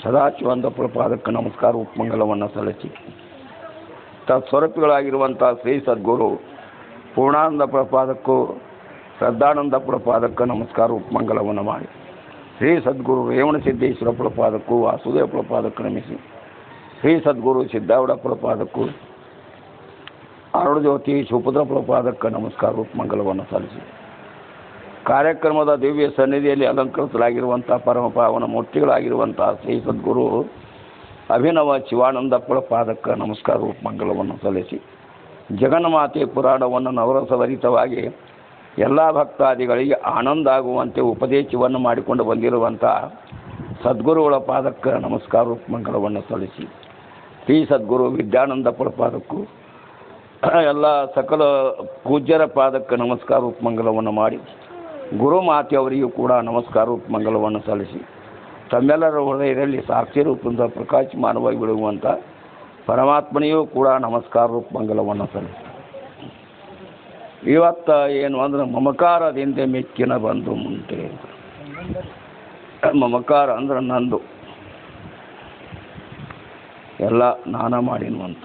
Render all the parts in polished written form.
ಸದಾಶಿವಂತ ಪಾದಕ್ಕೆ ನಮಸ್ಕಾರ ಉಪಮಂಗಲವನ್ನು ಸಲ್ಲಿಸಿ ತತ್ಸ್ವರೂಪಿಗಳಾಗಿರುವಂಥ ಶ್ರೀ ಸದ್ಗುರು ಪೂರ್ಣಾನಂದ ಪ್ರಪಾದಕ್ಕೂ ಶ್ರದ್ಧಾನಂದ ಪ್ರಪಾದಕ್ಕೆ ನಮಸ್ಕಾರ ಉಪಮಂಗಲವನ್ನು ಮಾಡಿ ಶ್ರೀ ಸದ್ಗುರು ರೇವಣಸಿದ್ದೇಶ್ವರ ಪ್ರಪಾದಕ್ಕೂ ವಾಸುದೇವ ಪ್ರಪಾದಕ್ಕೆ ನಮಿಸಿ ಶ್ರೀ ಸದ್ಗುರು ಸಿದ್ದಾವಡ ಪ್ರಪಾದಕ್ಕೂ ಅರುಣಜ್ಯೋತಿ ಸುಪುತ್ರ ಪ್ರಪಾದಕ್ಕೆ ನಮಸ್ಕಾರ ಉಪಮಂಗಲವನ್ನು ಸಲ್ಲಿಸಿ ಕಾರ್ಯಕ್ರಮದ ದಿವ್ಯ ಸನ್ನಿಧಿಯಲ್ಲಿ ಅಲಂಕರಿಸಲಾಗಿರುವಂಥ ಪರಮ ಪಾವನ ಮೂರ್ತಿಗಳಾಗಿರುವಂಥ ಶ್ರೀ ಸದ್ಗುರು ಅಭಿನವ ಶಿವಾನಂದ ಪ್ರಪಾದಕ್ಕೆ ನಮಸ್ಕಾರ ಉಪಮಂಗಲವನ್ನು ಸಲ್ಲಿಸಿ ಜಗನ್ಮಾತೆ ಪುರಾಣವನ್ನು ನವರಸಭರಿತವಾಗಿ ಎಲ್ಲ ಭಕ್ತಾದಿಗಳಿಗೆ ಆನಂದ ಆಗುವಂತೆ ಉಪದೇಶವನ್ನು ಮಾಡಿಕೊಂಡು ಬಂದಿರುವಂಥ ಸದ್ಗುರುಗಳ ಪಾದಕ್ಕೆ ನಮಸ್ಕಾರ ಉಪಮಂಗಲವನ್ನು ಸಲ್ಲಿಸಿ ಶ್ರೀ ಸದ್ಗುರು ವಿದ್ಯಾನಂದ ಪ್ರಪಾದಕ್ಕೂ ಎಲ್ಲ ಸಕಲ ಪೂಜ್ಯರ ಪಾದಕ್ಕೆ ನಮಸ್ಕಾರ ಉಪಮಂಗಲವನ್ನು ಮಾಡಿ ಗುರುಮಾತೆಯವರಿಗೂ ಕೂಡ ನಮಸ್ಕಾರ ಉಪಮಂಗಲವನ್ನು ಸಲ್ಲಿಸಿ ತಮ್ಮೆಲ್ಲರ ಹೃದಯದಲ್ಲಿ ಸಾಕ್ಷಿ ರೂಪದಿಂದ ಪ್ರಕಾಶಮಾನವಾಗಿ ಬಿಡುವಂಥ ಪರಮಾತ್ಮನಿಗೂ ಕೂಡ ನಮಸ್ಕಾರ ರೂಪಮಂಗಲವನ್ನು ಸಲ್ಲಿಸಿ ಇವತ್ತು ಏನು ಅಂದ್ರೆ ಮಮಕಾರದಿಂದ ಮೆಕ್ಕಿನ ಬಂದು ಮುಂದೆ ಮಮಕಾರ ಅಂದ್ರೆ ನಂದು ಎಲ್ಲ ನಾನ ಮಾಡಿನುವಂತ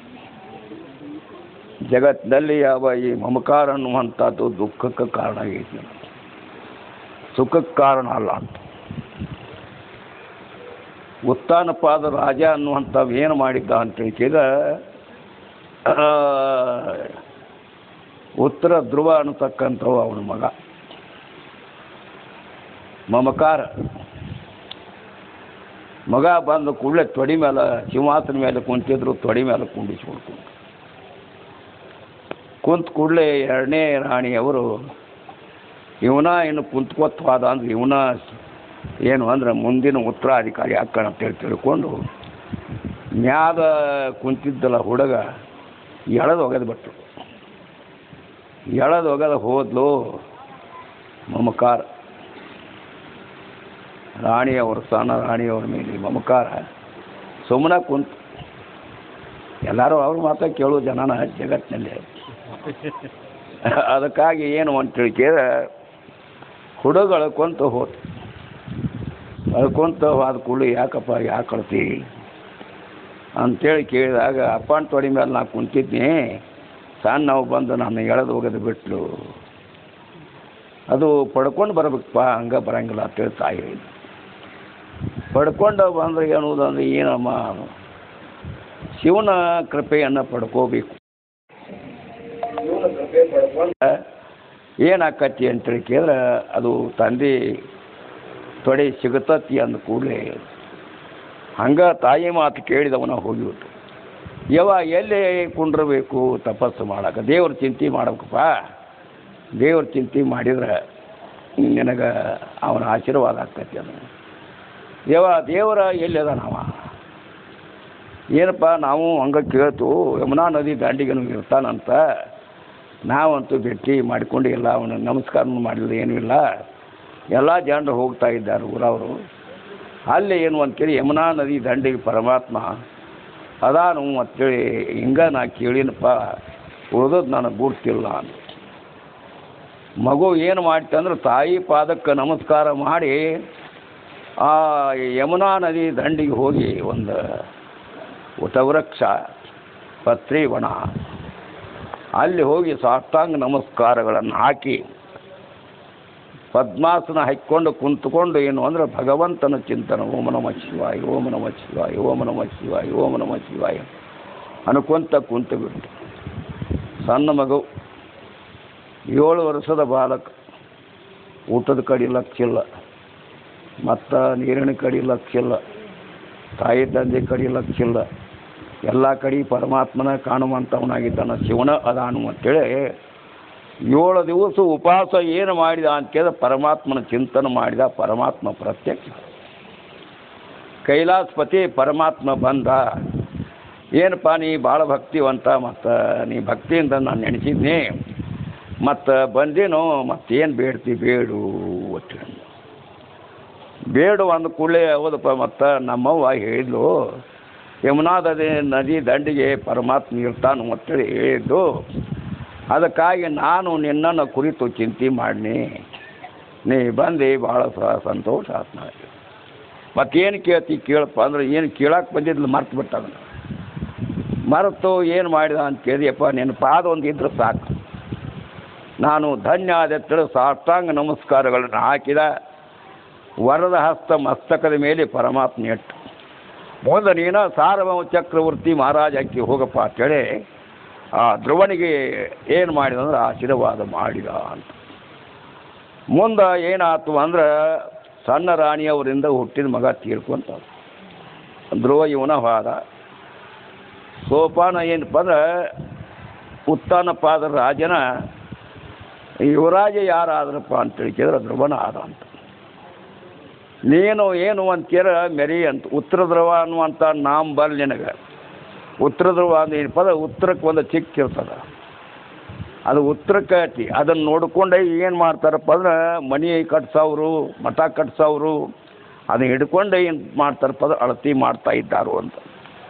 ಜಗತ್ತಿನಲ್ಲಿ ಯಾವ ಈ ಮಮಕಾರ ಅನ್ನುವಂಥದ್ದು ದುಃಖಕ್ಕೆ ಕಾರಣ ಆಗೈತಿ ಸುಖಕ್ಕೆ ಕಾರಣ ಅಲ್ಲ ಅಂತ ಉತ್ಥಾನಪಾದ ರಾಜ ಅನ್ನುವಂಥವು ಏನು ಮಾಡಿದ್ದ ಅಂತ ಹೇಳಿದ ಉತ್ತರ ಧ್ರುವ ಅನ್ನತಕ್ಕಂಥವು ಅವನ ಮಗ ಮಮಕಾರ ಮಗ ಬಂದು ಕೂಡಲೇ ತೊಡಿ ಮೇಲೆ ಸಿಂಹಾಸನ ಮೇಲೆ ಕುಂತಿದ್ರು ತೊಡಿ ಮೇಲೆ ಕುಂಡಿಸ್ಬಿಡ್ತು ಕುಂತ ಕೂಡಲೇ ಎರಡನೇ ರಾಣಿಯವರು ಇವನ ಏನು ಕುಂತ್ಕೋತ್ವಾದ ಅಂದ್ರೆ ಇವನ ಏನು ಅಂದ್ರೆ ಮುಂದಿನ ಉತ್ತರಾಧಿಕಾರಿ ಹಾಕೋಣ ಅಂತೇಳಿ ತಿಳ್ಕೊಂಡು ಮ್ಯಾದ ಕುಂತಿದ್ದಲ್ಲ ಹುಡುಗ ಎಳೆದು ಒಗೆದು ಬಿಟ್ರು ಎಳೆದು ಒಗೆದು ಹೋದ್ಲು ಮಮಕಾರ ರಾಣಿಯವರು ಸಣ್ಣ ರಾಣಿಯವ್ರ ಮೇಲೆ ಮಮಕಾರ ಸುಮ್ಮನೆ ಕುಂತು ಎಲ್ಲರೂ ಅವ್ರ ಮಾತ್ರ ಕೇಳೋ ಜನನ ಜಗತ್ತಿನಲ್ಲಿ ಅದಕ್ಕಾಗಿ ಏನು ಅಂತೇಳಿ ಕೇಳ ಹುಡುಗ ಅಳ್ಕೊಂತ ಹೋತು ಅಳ್ಕೊಂತ ಹೋದ ಕೂಡಲೇ ಯಾಕಪ್ಪ ಯಾಕೆ ಅಳ್ತಿ ಅಂಥೇಳಿ ಕೇಳಿದಾಗ ಅಪ್ಪನ ತೊಡಿ ಮೇಲೆ ನಾ ಕುಂತಿದ್ನಿ ಸಣ್ಣ ನಾವು ಬಂದು ನಾನು ಎಳೆದು ಹೋಗೋದು ಬಿಟ್ಲು ಅದು ಪಡ್ಕೊಂಡು ಬರ್ಬೇಕಪ್ಪ ಹಂಗೆ ಬರಂಗಿಲ್ಲ ಅಂತೇಳಿ ತಾಯಿ ಪಡ್ಕೊಂಡು ಬಂದ್ರೆ ಏನುವುದಂದ್ರೆ ಏನಮ್ಮ ಶಿವನ ಕೃಪೆಯನ್ನು ಪಡ್ಕೋಬೇಕು ಶಿವನ ಕೃಪೆ ಪಡ್ಕೊಂಡು ಏನಾಕತಿ ಅಂತೇಳಿ ಕೇಳಿದ್ರೆ ಅದು ತಂದೆ ತೊಡೆ ಸಿಗುತ್ತತಿ ಅಂದ ಕೂಡಲೇ ಹಂಗೆ ತಾಯಿ ಮಾತು ಕೇಳಿದವನ ಹೋಗಿಬಿಟ್ಟು ಎಲ್ಲಿ ಕುಂಡ್ರಬೇಕು ತಪಸ್ಸು ಮಾಡಕ್ಕೆ ದೇವ್ರ ಚಿಂತೆ ಮಾಡ್ಬೇಕಪ್ಪ ದೇವ್ರ ಚಿಂತೆ ಮಾಡಿದ್ರೆ ನಿನಗೆ ಅವನ ಆಶೀರ್ವಾದ ಆಗ್ತೈತಿ ಅದು ದೇವರ ಎಲ್ಲಿ ಅದ ನಾವ ಏನಪ್ಪ ನಾವು ಹಂಗೆ ಕೇಳ್ತು ಯಮುನಾ ನದಿ ದಂಡಿಗೆ ಇರ್ತಾನಂತ ನಾವಂತೂ ಭೇಟಿ ಮಾಡಿಕೊಂಡು ಇಲ್ಲ ಅವನು ನಮಸ್ಕಾರ ಮಾಡಿಲ್ಲ ಏನೂ ಇಲ್ಲ ಎಲ್ಲ ಜನರು ಹೋಗ್ತಾ ಇದ್ದಾರೆ ಊರವರು ಅಲ್ಲಿ ಏನು ಅಂತೇಳಿ ಯಮುನಾ ನದಿ ದಂಡಿಗೆ ಪರಮಾತ್ಮ ಅದಾನು ಅಂತೇಳಿ ಹಿಂಗೆ ನಾ ಕೇಳಿನಪ್ಪ ಉಳಿದದ್ದು ನನಗೆ ಗುರ್ತಿಲ್ಲ ಅಂತ ಮಗು ಏನು ಮಾಡ್ತಂದ್ರೆ ತಾಯಿ ಪಾದಕ್ಕೆ ನಮಸ್ಕಾರ ಮಾಡಿ ಆ ಯಮುನಾ ನದಿ ದಂಡಿಗೆ ಹೋಗಿ ಒಂದು ವಟವೃಕ್ಷ ಪತ್ರಿವನ ಅಲ್ಲಿ ಹೋಗಿ ಸಾಷ್ಟಾಂಗ ನಮಸ್ಕಾರಗಳನ್ನು ಹಾಕಿ ಪದ್ಮಾಸನ ಹಾಕ್ಕೊಂಡು ಕುಂತ್ಕೊಂಡು ಏನು ಅಂದ್ರೆ ಭಗವಂತನ ಚಿಂತನ ಓಂ ನಮಃ ಶಿವಾಯ ಓಂ ನಮಃ ಶಿವಾಯ ಓಂ ನಮಃ ಶಿವಾಯ ಓಂ ನಮಃ ಶಿವಾಯ ಅನ್ಕೊಂತ ಕುಂತು ಬಿಟ್ಟು ಸಣ್ಣ ಮಗು 7 ವರ್ಷದ ಬಾಲಕ ಊಟದ ಕಡೆ ಲಕ್ಷ್ಯ ಇಲ್ಲ ಮತ್ತು ನೀರಿನ ಕಡೆ ಲಕ್ಷ್ಯ ಇಲ್ಲ ತಾಯಿ ತಂದೆ ಕಡೆ ಲಕ್ಷ್ಯ ಇಲ್ಲ ಎಲ್ಲ ಕಡೆ ಪರಮಾತ್ಮನ ಕಾಣುವಂಥವನಾಗಿದ್ದಾನ ಶಿವನ ಅದಾನು ಅಂತೇಳಿ 7 ದಿವಸ ಉಪವಾಸ ಏನು ಮಾಡಿದ ಅಂತೇಳಿದ್ರೆ ಪರಮಾತ್ಮನ ಚಿಂತನೆ ಮಾಡಿದ ಪರಮಾತ್ಮ ಪ್ರತ್ಯಕ್ಷ ಕೈಲಾಸಪತಿ ಪರಮಾತ್ಮ ಬಂದ ಏನಪ್ಪ ನೀ ಭಾಳ ಭಕ್ತಿವಂತ ಮತ್ತು ನೀ ಭಕ್ತಿಯಿಂದ ನಾನು ನೆನೆಸಿದ್ನಿ ಮತ್ತು ಬಂದೇನೋ ಮತ್ತೇನು ಬೇಡ್ತಿ ಬೇಡು ಒಟ್ಟು ಬೇಡು ಅಂದ ಕೂಡಲೇ ಹೌದಪ್ಪ ಮತ್ತು ನಮ್ಮವ್ವ ಹೇಳಿದ್ಲು ಯಮುನಾ ನದಿ ದಂಡಿಗೆ ಪರಮಾತ್ಮ ಇರ್ತಾನು ಅಂತೇಳಿ ಹೇಳಿದ್ದು ಅದಕ್ಕಾಗಿ ನಾನು ನಿನ್ನನ್ನು ಕುರಿತು ಚಿಂತೆ ಮಾಡಿನಿ ನೀ ಬಂದು ಭಾಳ ಸಂತೋಷ ಆಯ್ತು ನನಗೆ ಮತ್ತೇನು ಕೇಳ್ತಿ ಕೇಳಪ್ಪ ಅಂದ್ರೆ ಏನು ಕೇಳಕ್ಕೆ ಬಂದಿದ್ಲು ಮರ್ತು ಬಿಟ್ಟ ಅದನ್ನು ಮರೆತು ಏನು ಮಾಡಿದ ಅಂತ ಕೇಳಿದೆಯಪ್ಪ ನಿನ್ನ ಪಾದ ಒಂದು ಇದ್ರೆ ಸಾಕು ನಾನು ಧನ್ಯ ಆದೆತ್ತಳು ಸಾಷ್ಟಾಂಗ ನಮಸ್ಕಾರಗಳನ್ನು ಹಾಕಿದ ವರದ ಹಸ್ತ ಮಸ್ತಕದ ಮೇಲೆ ಪರಮಾತ್ಮ ಇಟ್ಟು ಮುಂದೆ ನೀನು ಸಾರ್ವಭೌಮ ಚಕ್ರವರ್ತಿ ಮಹಾರಾಜ ಅಕ್ಕಿ ಹೋಗಪ್ಪ ಅಂತೇಳಿ ಆ ಧ್ರುವನಿಗೆ ಏನು ಮಾಡಿದ ಅಂದ್ರೆ ಆಶೀರ್ವಾದ ಮಾಡಿದ ಅಂತ ಮುಂದೆ ಏನಾಯ್ತು ಅಂದ್ರೆ ಸಣ್ಣ ರಾಣಿಯವರಿಂದ ಹುಟ್ಟಿದ ಮಗ ತೀರ್ಕೊಂತ ಧ್ರುವ ಇವನ ಹೋದ ಸೋಪಾನ ಏನಪ್ಪ ಅಂದ್ರೆ ಉತ್ತಾನಪಾದ ರಾಜನ ಯುವರಾಜ ಯಾರಾದ್ರಪ್ಪ ಅಂತೇಳಿ ಕೇಳಿದ್ರೆ ಧ್ರುವನ ಆದ ಅಂತ ನೀನು ಏನು ಅಂತ ಕೇಳ ಮೆರಿ ಅಂತ ಉತ್ತರ ಧ್ರುವ ಅನ್ನುವಂಥ ನಾಮ ಬಲ್ ನಿನಗೆ ಉತ್ತರ ಧ್ರುವ ಅಂದ್ರೆ ಏನಪ್ಪ ಅಂದ್ರೆ ಉತ್ತರಕ್ಕೆ ಒಂದು ಚಿಕ್ಕ ಇರ್ತದೆ ಅದು ಉತ್ತರಕ್ಕೆ ಐತಿ ಅದನ್ನು ನೋಡಿಕೊಂಡೆ ಏನು ಮಾಡ್ತಾರಪ್ಪ ಅಂದ್ರೆ ಮನೆ ಕಟ್ಸೋರು ಮಠ ಕಟ್ಸೋರು ಅದನ್ನ ಹಿಡ್ಕೊಂಡೆ ಏನು ಮಾಡ್ತಾರಪ್ಪ ಅಂದ್ರೆ ಅಳತಿ ಮಾಡ್ತಾ ಇದ್ದಾರು ಅಂತ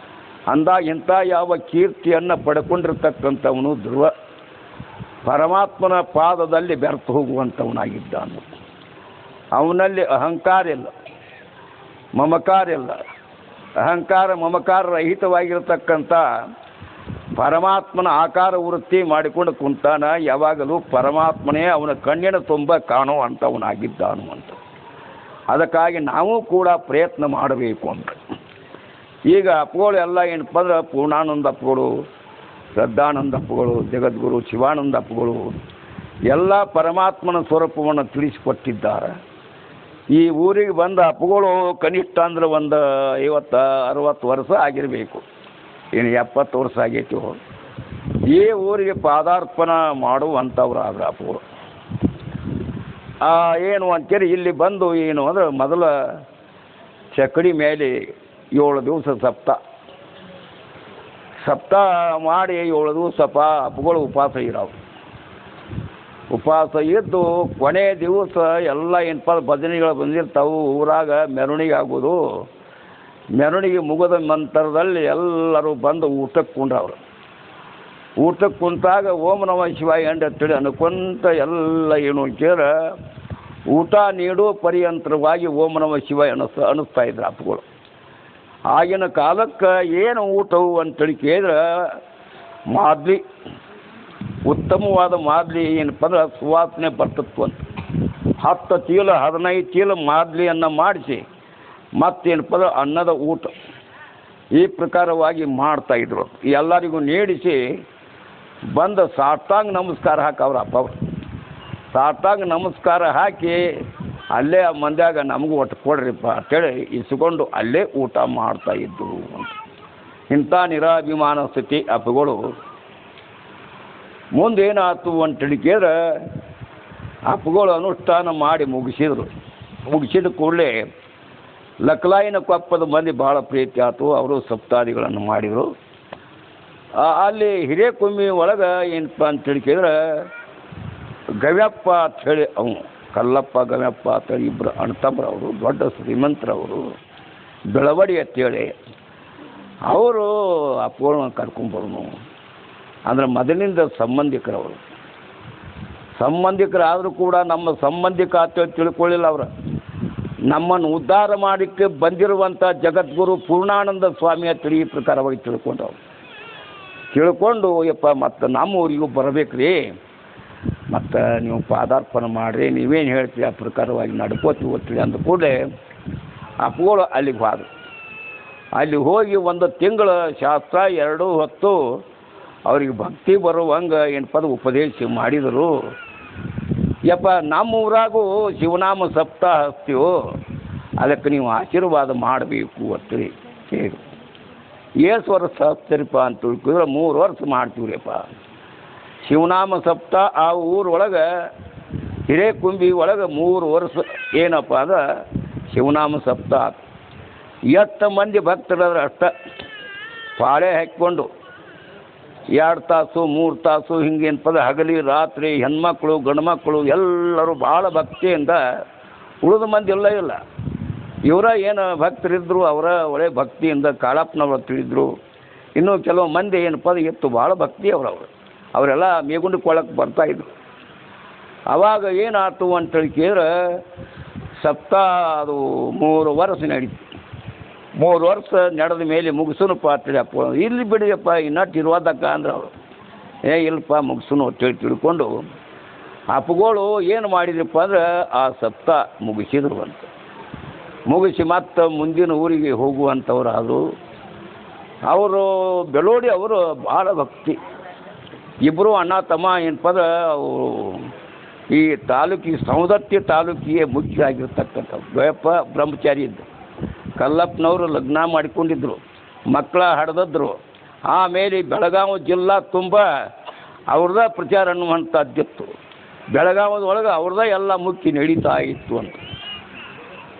ಅಂದಾಗ ಇಂಥ ಯಾವ ಕೀರ್ತಿಯನ್ನು ಪಡ್ಕೊಂಡಿರ್ತಕ್ಕಂಥವನು ಧ್ರುವ ಪರಮಾತ್ಮನ ಪಾದದಲ್ಲಿ ಬೆರೆತು ಹೋಗುವಂಥವನಾಗಿದ್ದಾನು ಅವನಲ್ಲಿ ಅಹಂಕಾರ ಇಲ್ಲ ಮಮಕಾರ ಇಲ್ಲ ಅಹಂಕಾರ ಮಮಕಾರ ರಹಿತವಾಗಿರತಕ್ಕಂಥ ಪರಮಾತ್ಮನ ಆಕಾರ ವೃತ್ತಿ ಮಾಡಿಕೊಂಡು ಕುಂತಾನ ಯಾವಾಗಲೂ ಪರಮಾತ್ಮನೇ ಅವನ ಕಣ್ಣಿನ ತುಂಬ ಕಾಣುವಂಥವನಾಗಿದ್ದಾನು ಅಂತ ಅದಕ್ಕಾಗಿ ನಾವು ಕೂಡ ಪ್ರಯತ್ನ ಮಾಡಬೇಕು ಅಂತ ಈಗ ಅಪ್ಪಗಳು ಎಲ್ಲ ಏನಪ್ಪ ಅಂದ್ರೆ ಪೂರ್ಣಾನಂದ ಅಪ್ಪಗಳು ಶ್ರದ್ಧಾನಂದ ಅಪ್ಪಗಳು ಜಗದ್ಗುರು ಶಿವಾನಂದ ಅಪ್ಪಗಳು ಎಲ್ಲ ಪರಮಾತ್ಮನ ಸ್ವರೂಪವನ್ನು ತಿಳಿಸಿಕೊಟ್ಟಿದ್ದಾರೆ ಈ ಊರಿಗೆ ಬಂದ ಅಪ್ಪಗಳು ಕನಿಷ್ಠ ಅಂದ್ರೆ ಒಂದು 50-60 ವರ್ಷ ಆಗಿರಬೇಕು ಏನು 70 ವರ್ಷ ಆಗೈತಿ ಈ ಊರಿಗೆ ಪಾದಾರ್ಪಣ ಮಾಡುವಂಥವ್ರು ಆದ್ರೆ ಅಪ್ಪಗಳು ಏನು ಅಂತೇಳಿ ಇಲ್ಲಿ ಬಂದು ಏನು ಅಂದ್ರೆ ಮೊದಲ ಚಕಡಿ ಮೇಲೆ 7 ದಿವಸ ಸಪ್ತ ಮಾಡಿ 7 ದಿವಸಪ್ಪ ಅಪ್ಪಗಳು ಉಪವಾಸ ಇರೋವು ಉಪವಾಸ ಇದ್ದು ಕೊನೆ ದಿವಸ ಎಲ್ಲ ಏನಪ್ಪ ಭಜನೆಗಳು ಬಂದಿರ್ತಾವೆ ಊರಾಗ ಮೆರವಣಿಗೆ ಆಗೋದು ಮೆರವಣಿಗೆ ಮುಗಿದ ನಂತರದಲ್ಲಿ ಎಲ್ಲರೂ ಬಂದು ಊಟಕ್ಕೆ ಕುಂಡ್ರವ್ರು ಊಟಕ್ಕೆ ಕುಂತಾಗ ಓಂ ನಮಃ ಶಿವಾಯ ಅಂತೇಳಿ ಅನ್ಕೊಂತ ಎಲ್ಲ ಏನು ಕೇಳ ಊಟ ನೀಡೋ ಪರ್ಯಂತರವಾಗಿ ಓಂ ನಮಃ ಶಿವಾಯ ಅನ್ನಿಸ್ತಾ ಇದ್ರು ಅಪ್ಪಗಳು ಆಗಿನ ಕಾಲಕ್ಕೆ ಏನು ಊಟವು ಅಂತೇಳಿ ಕೇಳಿದ್ರೆ ಮಾದ್ಲಿ ಉತ್ತಮವಾದ ಮಾದ್ಲಿ ಏನಪ್ಪ ಅಂದ್ರೆ ಸುವಾಸನೆ ಬರ್ತತ್ತು ಅಂತ 10 ಚೀಲ 15 ಚೀಲ ಮಾದ್ಲಿಯನ್ನು ಮಾಡಿಸಿ ಮತ್ತೇನಪ್ಪ ಅಂದ್ರೆ ಅನ್ನದ ಊಟ ಈ ಪ್ರಕಾರವಾಗಿ ಮಾಡ್ತಾಯಿದ್ರು ಎಲ್ಲರಿಗೂ ನೀಡಿಸಿ ಬಂದು ಸಾಷ್ಟಾಂಗ ನಮಸ್ಕಾರ ಹಾಕವ್ರ ಅಪ್ಪ ಅವರು ಸಾಷ್ಟಾಂಗ ನಮಸ್ಕಾರ ಹಾಕಿ ಅಲ್ಲೇ ಮಂದ್ಯಾಗ ನಮಗೂ ಒಟ್ಟು ಕೊಡ್ರಿಪ್ಪ ಅಂತೇಳಿ ಇಸ್ಕೊಂಡು ಅಲ್ಲೇ ಊಟ ಮಾಡ್ತಾಯಿದ್ರು ಅಂತ ಇಂಥ ನಿರಾಭಿಮಾನ ಸ್ಥಿತಿ ಅಪ್ಪಗಳು ಮುಂದೇನಾಯ್ತು ಅಂತೇಳಿ ಕೇಳಿದ್ರೆ ಅಪ್ಪಗಳು ಅನುಷ್ಠಾನ ಮಾಡಿ ಮುಗಿಸಿದ ಕೂಡಲೇ ಲಕ್ಲಾಯಿನ ಕೊಪ್ಪದ ಮಂದಿ ಭಾಳ ಪ್ರೀತಿ ಆಯ್ತು ಅವರು ಸಪ್ತಾದಿಗಳನ್ನು ಮಾಡಿದರು ಅಲ್ಲಿ ಹಿರೇಕುಮ್ಮಿ ಒಳಗೆ ಏನಪ್ಪ ಅಂತೇಳಿ ಕೇಳಿದ್ರೆ ಗವ್ಯಪ್ಪ ಅಂಥೇಳಿ ಅವನು ಕಲ್ಲಪ್ಪ ಗವ್ಯಪ್ಪ ಅಂತೇಳಿ ಇಬ್ಬರು ಅಣ್ತಮ್ಮರು ಅವರು ದೊಡ್ಡ ಶ್ರೀಮಂತರವರು ಬೆಳವಡಿ ಅಂತೇಳಿ ಅವರು ಅಪ್ಪಗಳನ್ನ ಕರ್ಕೊಂಬರೋನು ಅಂದ್ರೆ ಮೊದಲಿಂದ ಸಂಬಂಧಿಕರಾದರೂ ಕೂಡ ನಮ್ಮ ಸಂಬಂಧಿಕ ಅಂತೇಳಿ ತಿಳ್ಕೊಳ್ಳಿಲ್ಲ ಅವರು ನಮ್ಮನ್ನು ಉದ್ಧಾರ ಮಾಡಲಿಕ್ಕೆ ಬಂದಿರುವಂಥ ಜಗದ್ಗುರು ಪೂರ್ಣಾನಂದ ಸ್ವಾಮಿ ಅಂತೇಳಿ ಈ ಪ್ರಕಾರವಾಗಿ ತಿಳ್ಕೊಂಡು ಯಪ್ಪ ಮತ್ತು ನಮ್ಮ ಊರಿಗೂ ಬರಬೇಕ್ರಿ ಮತ್ತು ನೀವು ಪಾದಾರ್ಪಣೆ ಮಾಡಿರಿ ನೀವೇನು ಹೇಳ್ತೀರಿ ಆ ಪ್ರಕಾರವಾಗಿ ನಡ್ಕೋತೀವಿ ಒತ್ತಿರಿ ಅಂದ ಕೂಡಲೇ ಅಪ್ಪಗಳು ಅಲ್ಲಿಗೆ ಹೋದ್ರು ಅಲ್ಲಿ ಹೋಗಿ 1 ತಿಂಗಳ ಶಾಸ್ತ್ರ 2 ಹೊತ್ತು ಅವ್ರಿಗೆ ಭಕ್ತಿ ಬರುವಂಗೆ ಏನಪ್ಪ ಅದು ಉಪದೇಶ ಮಾಡಿದರು ಯಪ್ಪ ನಮ್ಮ ಊರಾಗೂ ಶಿವನಾಮ ಸಪ್ತಾಹ ಹಚ್ತೀವೋ ಅದಕ್ಕೆ ನೀವು ಆಶೀರ್ವಾದ ಮಾಡಬೇಕು ಅಂತೇಳಿ ಹೇಳಿ ಎಷ್ಟು ವರ್ಷ ಹಚ್ತೀರಿಪ್ಪ ಅಂತ ತಿಳ್ಕಿದ್ರೆ 3 ವರ್ಷ ಮಾಡ್ತೀವ್ರಿಪ್ಪ ಶಿವನಾಮ ಸಪ್ತಾಹ ಆ ಊರೊಳಗೆ ಹಿರೇಕುಂಬಿ ಒಳಗೆ 3 ವರ್ಷ ಏನಪ್ಪ ಅಂದ್ರೆ ಶಿವನಾಮ ಸಪ್ತಾಹ ಎಷ್ಟು ಮಂದಿ ಭಕ್ತರಾದ್ರೆ ಅಷ್ಟ ಪಾಳೆ ಹಾಕ್ಕೊಂಡು 2 ತಾಸು 3 ತಾಸು ಹಿಂಗೇನು ಹಗಲಿ ರಾತ್ರಿ ಹೆಣ್ಮಕ್ಳು ಗಂಡ್ಮಕ್ಳು ಎಲ್ಲರೂ ಭಾಳ ಭಕ್ತಿಯಿಂದ ಉಳಿದ ಮಂದಿ ಎಲ್ಲ ಇಲ್ಲ ಇವರ ಏನು ಭಕ್ತರಿದ್ದರು ಅವರ ಒಳ್ಳೆ ಭಕ್ತಿಯಿಂದ ಕಾಳಪ್ಪನವ್ರು ತಿಳಿದ್ರು ಇನ್ನೂ ಕೆಲವು ಮಂದಿ ಏನಪ್ಪ ಎತ್ತು ಭಾಳ ಭಕ್ತಿ ಅವರೆಲ್ಲ ಮೇಗುಂಡಕ್ಕೆ ಬರ್ತಾಯಿದ್ರು ಆವಾಗ ಏನಾಯ್ತು ಅಂತೇಳಿ ಕೇಳಿದ್ರೆ ಸಪ್ತಾಹ ಅದು 3 ವರ್ಷ ನಡೀತು. 3 ವರ್ಷ ನಡೆದ ಮೇಲೆ ಮುಗಿಸೋಣಪ್ಪ ಅಂತೇಳಿ ಅಪ್ಪ ಇಲ್ಲಿ ಬಿಡಿಯಪ್ಪ ಇನ್ನಟ್ಟು ಇರುವುದಕ್ಕ ಅಂದ್ರೆ ಅವರು ಇಲ್ಲಪ್ಪ ಮುಗಿಸೋನು ಅಂತೇಳಿ ತಿಳ್ಕೊಂಡು ಅಪ್ಪಗಳು ಏನು ಮಾಡಿದ್ರಪ್ಪ ಅಂದ್ರೆ ಆ ಸಪ್ತಾಹ ಮುಗಿಸಿದ್ರು ಅಂತ. ಮುಗಿಸಿ ಮತ್ತೆ ಮುಂದಿನ ಊರಿಗೆ ಹೋಗುವಂಥವ್ರು ಆದರು. ಅವರು ಬೆಳೋಡಿ ಅವರು ಭಾಳ ಭಕ್ತಿ. ಇಬ್ಬರು ಅಣ್ಣ ತಮ್ಮ ಏನಪ್ಪ ಅಂದ್ರೆ ಅವರು ಈ ತಾಲೂಕಿಗೆ ಸೌದತ್ತಿ ತಾಲೂಕಿಗೆ ಮುಖ್ಯ ಆಗಿರ್ತಕ್ಕಂಥ ದ್ವಯಪ್ಪ ಬ್ರಹ್ಮಚಾರಿ ಇದ್ದು. ಕಲ್ಲಪ್ಪನವರು ಲಗ್ನ ಮಾಡಿಕೊಂಡಿದ್ದರು, ಮಕ್ಕಳ ಹಡ್ದಿದ್ರು. ಆಮೇಲೆ ಬೆಳಗಾವಿ ಜಿಲ್ಲಾ ತುಂಬ ಅವ್ರದ ಪ್ರಚಾರ ಅನ್ನುವಂಥದ್ದಿತ್ತು. ಬೆಳಗಾವದೊಳಗೆ ಅವ್ರದ ಎಲ್ಲ ಮುಖ್ಯ ನಡೀತಾ ಇತ್ತು ಅಂತ.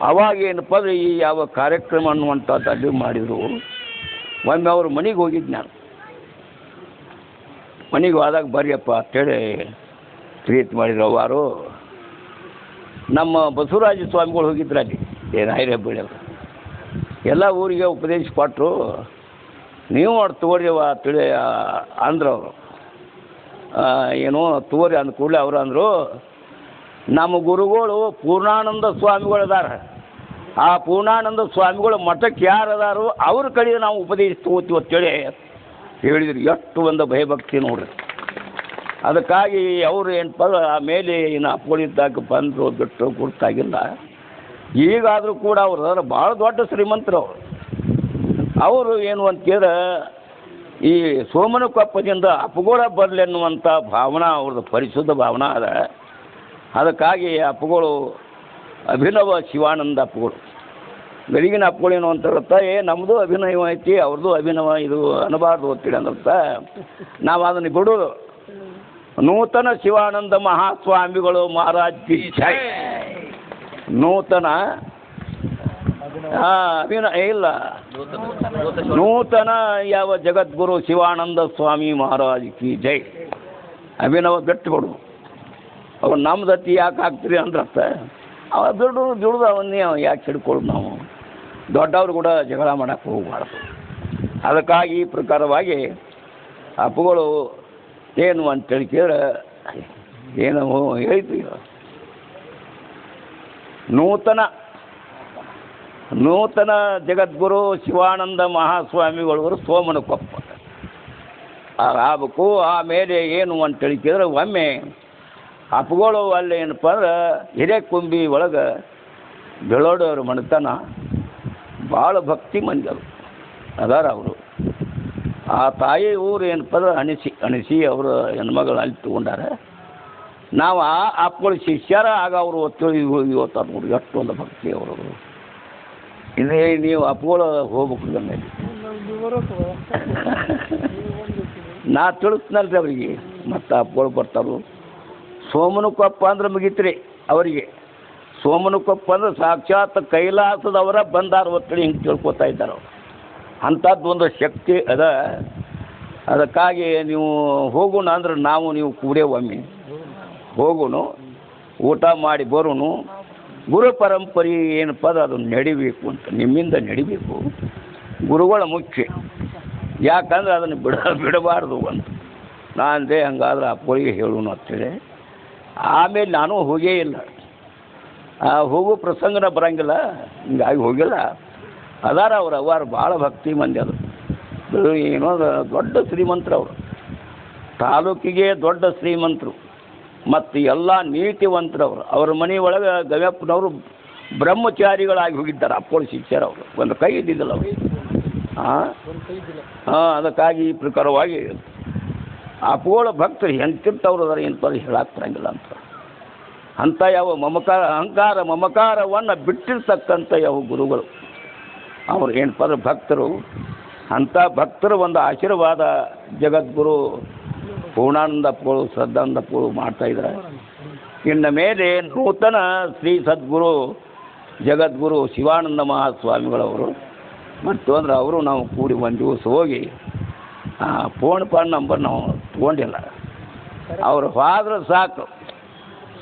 ಅವಾಗ ಏನಪ್ಪ ಅಂದ್ರೆ ಈ ಯಾವ ಕಾರ್ಯಕ್ರಮ ಅನ್ನುವಂಥದ್ದು ಅಲ್ಲಿ ಮಾಡಿದರು. ಒಮ್ಮೆ ಅವ್ರ ಮನೆಗೆ ಹೋಗಿದ್ದು ನಾನು. ಮನೆಗೆ ಹೋದಾಗ ಬರ್ರಿಯಪ್ಪ ಅಂತೇಳಿ ಟ್ರೀಟ್ ಮಾಡಿದ್ರು. ಅವರು ನಮ್ಮ ಬಸವರಾಜ ಸ್ವಾಮಿಗಳು ಹೋಗಿದ್ರು ಅಲ್ಲಿ ರಾಯರಹಬ್ಬಳ್ಳಿ ಎಲ್ಲ ಊರಿಗೆ ಉಪದೇಶ ಕೊಟ್ಟರು. ನೀವು ಅವ್ರು ತೋರಿಯವ ಅಂತೇಳಿ ಅಂದ್ರು ಅವರು. ಏನೋ ತೋರಿ ಅಂದ ಕೂಡಲೇ ಅವರು ಅಂದರು, ನಮ್ಮ ಗುರುಗಳು ಪೂರ್ಣಾನಂದ ಸ್ವಾಮಿಗಳು ಅದಾರ. ಆ ಪೂರ್ಣಾನಂದ ಸ್ವಾಮಿಗಳು ಮಠಕ್ಕೆ ಯಾರು ಅದಾರು ಅವ್ರ ಕಡೆ ನಾವು ಉಪದೇಶ ತಗೋತೀವಿ ಅಂತೇಳಿ ಹೇಳಿದ್ರು. ಎಷ್ಟು ಒಂದು ಭಯಭಕ್ತಿ ನೋಡ್ರಿ. ಅದಕ್ಕಾಗಿ ಅವರು ಏನಪ್ಪ ಆಮೇಲೆ ಇನ್ನು ಅಪ್ಪಗಳಿದ್ದಾಗ ಬಂದರು ಬಿಟ್ಟು ಗುರ್ತಾಗಿಲ್ಲ. ಈಗಾದರೂ ಕೂಡ ಅವರು ಅದರ ಭಾಳ ದೊಡ್ಡ ಶ್ರೀಮಂತರು ಅವರು. ಅವರು ಏನು ಅಂತೇಳಿದ್ರೆ ಈ ಸೋಮನಕೊಪ್ಪದಿಂದ ಅಪ್ಪಗೋಳ ಬರಲಿ ಅನ್ನುವಂಥ ಭಾವನಾ ಅವ್ರದ್ದು ಪರಿಶುದ್ಧ ಭಾವನಾ ಅದ. ಅದಕ್ಕಾಗಿ ಅಪ್ಪಗಳು ಅಭಿನವ ಶಿವಾನಂದ ಅಪ್ಪಗಳು. ಗಡಿಗಿನ ಅಪ್ಪಗಳು ಏನು ಅಂತ ಹೇಳುತ್ತಾ ನಮ್ಮದು ಅಭಿನಯ ಐತಿ ಅವ್ರದ್ದು ಅಭಿನವ ಇದು ಅನ್ನಬಾರ್ದು ಅಂತೇಳಿ ಅಂದ್ರತ್ತ ನಾವು ಅದನ್ನು ಬಿಡೋದು. ನೂತನ ಶಿವಾನಂದ ಮಹಾಸ್ವಾಮಿಗಳು ಮಹಾರಾಜ್ ಕಿ ಜೈ. ನೂತನ ಇಲ್ಲ ನೂತನ ಯಾವ ಜಗದ್ಗುರು ಶಿವಾನಂದ ಸ್ವಾಮಿ ಮಹಾರಾಜ್ ಕಿ ಜೈ. ಅಭಿನವ ಬಿಟ್ಟು ಬಿಡು. ಅವ್ರು ನಮ್ಮ ದತ್ತಿ ಯಾಕೆ ಹಾಕ್ತೀರಿ ಅಂದ್ರತ್ತ ಅವ ದುಡ್ದು ಅವನ್ನೇ ಯಾಕೆ ಹಿಡ್ಕೊಳ್ಳೋದು. ನಾವು ದೊಡ್ಡವ್ರು ಕೂಡ ಜಗಳ ಮಾಡೋಕ್ಕೆ ಹೋಗಬಾರ್ದು. ಅದಕ್ಕಾಗಿ ಈ ಪ್ರಕಾರವಾಗಿ ಅಪ್ಪಗಳು ಏನು ಅಂತೇಳಿ ಕೇಳಿದ್ರೆ ಏನು ಹೇಳ್ತೀವಿ. ನೂತನ ಜಗದ್ಗುರು ಶಿವಾನಂದ ಮಹಾಸ್ವಾಮಿಗಳವರು ಸೋಮನಕೊಪ್ಪ ಆಗಬೇಕು. ಆಮೇಲೆ ಏನು ಅಂತೇಳಿ ಕೇಳಿದ್ರೆ ಒಮ್ಮೆ ಅಪ್ಪಗಳು ಅಲ್ಲಿ ಏನಪ್ಪ ಅಂದ್ರೆ ಹಿರೇಕುಂಬಿ ಒಳಗೆ ಬೆಳೋಡವ್ರ ಮನೆತನ ಭಾಳ ಭಕ್ತಿ ಮಂದಿರು ಅದಾರ ಅವರು. ಆ ತಾಯಿ ಊರು ಏನಪ್ಪ ಅಂದ್ರೆ ಅಣಿಸಿ ಅವರು ಹೆಣ್ಮಗಳು ಅಲ್ಲಿ ತೊಗೊಂಡಾರ. ನಾವು ಆ ಅಪ್ಪಗಳು ಶಿಷ್ಯರ ಆಗ ಅವರು ಇವತ್ತು ನೋಡಿ ಎಷ್ಟು ಒಂದು ಭಕ್ತಿ ಅವರು. ಇನ್ನೇ ನೀವು ಅಪ್ಪಗಳು ಹೋಗ್ಬೇಕು ಗಂಗೆ ನಾ ತಿಳಿಸ್ನಲ್ರಿ ಅವರಿಗೆ. ಮತ್ತು ಅಪ್ಪಗಳು ಬರ್ತಾರು. ಸೋಮನಕೊಪ್ಪ ಅಂದ್ರೆ ಮುಗಿತ್ರಿ ಅವರಿಗೆ. ಸೋಮನಕೊಪ್ಪ ಅಂದ್ರೆ ಸಾಕ್ಷಾತ್ ಕೈಲಾಸದವರ ಬಂದಾರ ಒತ್ತಡಿ ಹಿಂಗೆ ತಿಳ್ಕೊತಾ ಇದ್ದಾರೆ ಅವರು. ಅಂಥದ್ದು ಒಂದು ಶಕ್ತಿ ಅದ. ಅದಕ್ಕಾಗಿ ನೀವು ಹೋಗೋಣ ಅಂದ್ರೆ ನಾವು ನೀವು ಕೂಡೇ ಒಮ್ಮೆ ಹೋಗೋಣ, ಊಟ ಮಾಡಿ ಬರೋನು. ಗುರು ಪರಂಪರೆ ಏನಪ್ಪ ಅಂದ್ರೆ ಅದು ನಡಿಬೇಕು ಅಂತ, ನಿಮ್ಮಿಂದ ನಡಿಬೇಕು. ಗುರುಗಳ ಮುಖ್ಯ. ಯಾಕಂದ್ರೆ ಅದನ್ನು ಬಿಡಬಾರ್ದು ಅಂತ ನಾ ಅಂದೆ. ಹಂಗಾದ್ರೆ ಅಪ್ಪಳಿಗೆ ಹೇಳೋಣ ಅಂತೇಳಿ ಆಮೇಲೆ ನಾನು ಹೋಗೇ ಇಲ್ಲ. ಹೋಗೋ ಪ್ರಸಂಗನ ಬರೋಂಗಿಲ್ಲ, ಹಿಂಗಾಗಿ ಹೋಗಿಲ್ಲ. ಅದಾರ ಅವರು ಭಾಳ ಭಕ್ತಿ ಮಂದಿ. ಅದು ಏನೋ ದೊಡ್ಡ ಶ್ರೀಮಂತರು ಅವರು. ತಾಲೂಕಿಗೆ ದೊಡ್ಡ ಶ್ರೀಮಂತರು ಮತ್ತು ಎಲ್ಲ ನೀತಿವಂತರವರು. ಅವ್ರ ಮನೆಯೊಳಗೆ ಗವ್ಯಪ್ಪನವರು ಬ್ರಹ್ಮಚಾರಿಗಳಾಗಿ ಹೋಗಿದ್ದಾರೆ. ಅಪ್ಪಳು ಶಿಷ್ಯರವರು ಒಂದು ಕೈ ಇದ್ದಿದ್ದಿಲ್ಲ ಅವರು. ಅದಕ್ಕಾಗಿ ಈ ಪ್ರಕಾರವಾಗಿ ಅಪ್ಪಗಳ ಭಕ್ತರು ಎಂತಿರ್ತವ್ರು ಅದಾರ ಏನಪ್ಪ ಹೇಳಕ್ಕೆ ಬರಂಗಿಲ್ಲ ಅಂತ. ಅಂಥ ಯಾವ ಅಹಂಕಾರ ಮಮಕಾರವನ್ನು ಬಿಟ್ಟಿರ್ತಕ್ಕಂಥ ಯಾವ ಗುರುಗಳು ಅವ್ರು ಏನಪ್ಪ ಅಂದ್ರೆ ಭಕ್ತರು. ಅಂಥ ಭಕ್ತರ ಒಂದು ಆಶೀರ್ವಾದ ಜಗದ್ಗುರು ಪೂರ್ಣಾನಂದ ಅಪ್ಪಗಳು ಶ್ರದ್ಧಾನಂದ ಅಪ್ಪಗಳು ಮಾಡ್ತಾಯಿದ್ದಾರೆ. ಇನ್ನು ಮೇಲೆ ನೂತನ ಶ್ರೀ ಸದ್ಗುರು ಜಗದ್ಗುರು ಶಿವಾನಂದ ಮಹಾಸ್ವಾಮಿಗಳವರು ಮತ್ತು ಅಂದ್ರೆ ಅವರು ನಾವು ಕೂಡಿ ಒಂದು ದಿವಸ ಹೋಗಿ ಫೋನ್ ನಂಬರ್ ನಾವು ತೊಗೊಂಡಿಲ್ಲ. ಅವ್ರು ಹೋದ್ರೆ ಸಾಕು.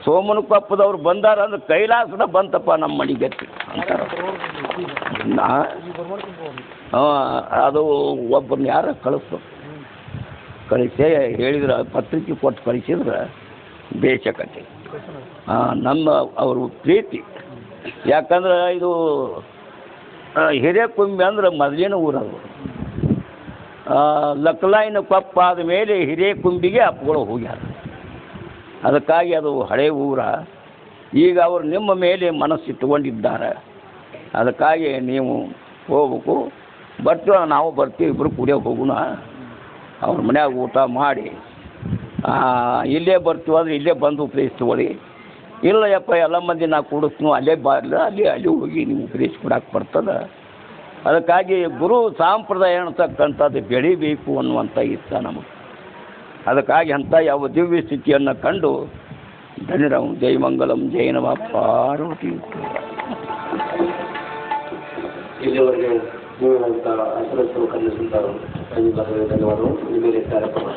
ಸೋಮನಕೊಪ್ಪದವ್ರು ಬಂದಾರ ಅಂದ್ರೆ ಕೈಲಾಸನ ಬಂತಪ್ಪ ನಮ್ಮ ಮನೆಗೆ ಅಂತಾರೆ. ಅದು ಒಬ್ಬರನ್ನ ಯಾರು ಕಳಿಸಿ ಹೇಳಿದ್ರೆ ಪತ್ರಿಕೆ ಕೊಟ್ಟು ಕಳಿಸಿದ್ರೆ ಬೇಸಕತೆ. ನಮ್ಮ ಅವರು ಪ್ರೀತಿ ಯಾಕಂದ್ರೆ ಇದು ಹಿರೇಕುಂಬೆ ಅಂದ್ರೆ ಮೊದಲಿನ ಊರದು. ಲಕ್ಕಲಾಯಿನ ಕೊಪ್ಪ ಆದ ಮೇಲೆ ಹಿರೇಕುಂಬಿಗೆ ಅಪ್ಪಗಳು ಹೋಗ್ಯಾರ. ಅದಕ್ಕಾಗಿ ಅದು ಹಳೆ ಊರ. ಈಗ ಅವರು ನಿಮ್ಮ ಮೇಲೆ ಮನಸ್ಸಿಟ್ಟುಕೊಂಡಿದ್ದಾರೆ. ಅದಕ್ಕಾಗಿ ನೀವು ಹೋಗ್ಬೇಕು. ಬರ್ತೀವ, ನಾವು ಬರ್ತೀವಿ, ಇಬ್ಬರು ಕುಡಿಯೋಕೆ ಹೋಗೋಣ. ಅವ್ರ ಮನ್ಯಾಗ ಊಟ ಮಾಡಿ ಇಲ್ಲೇ ಬರ್ತೀವಿ ಅಂದರೆ ಇಲ್ಲೇ ಬಂದು ಉಪದೇಶ ತಗೊಳ್ಳಿ. ಇಲ್ಲ ಯಪ್ಪ ಎಲ್ಲ ಮಂದಿ ನಾ ಕೂಡಿಸ್ನು ಅಲ್ಲೇ ಬಾರಲ್ಲ, ಅಲ್ಲಿ ಹೋಗಿ ನೀವು ಉಪದೇಶ ಕೊಡಕ್ಕೆ ಬರ್ತದೆ. ಅದಕ್ಕಾಗಿ ಗುರು ಸಾಂಪ್ರದಾಯ ಅನ್ನತಕ್ಕಂಥದ್ದು ಬೆಳಿಬೇಕು ಅನ್ನುವಂಥ ಇಷ್ಟ ನಮಗೆ. ಅದಕ್ಕಾಗಿ ಅಂಥ ಯಾವ ದಿವ್ಯ ಸ್ಥಿತಿಯನ್ನು ಕಂಡು ಧನ್ಯರಾಮ್. ಜೈ ಮಂಗಲಂ, ಜೈ ನಮಃ ಪಾರ್ವತಿ. ಇಲ್ಲಿವರೆಗೆ ನೀವಂತ ಅಸರಸ್ಸು ಕಲಿಸಿದ್ದಾರೆ. ಧನ್ಯವಾದಗಳು. ನಿಮ್ಮ ಕಾರ್ಯಕ್ರಮ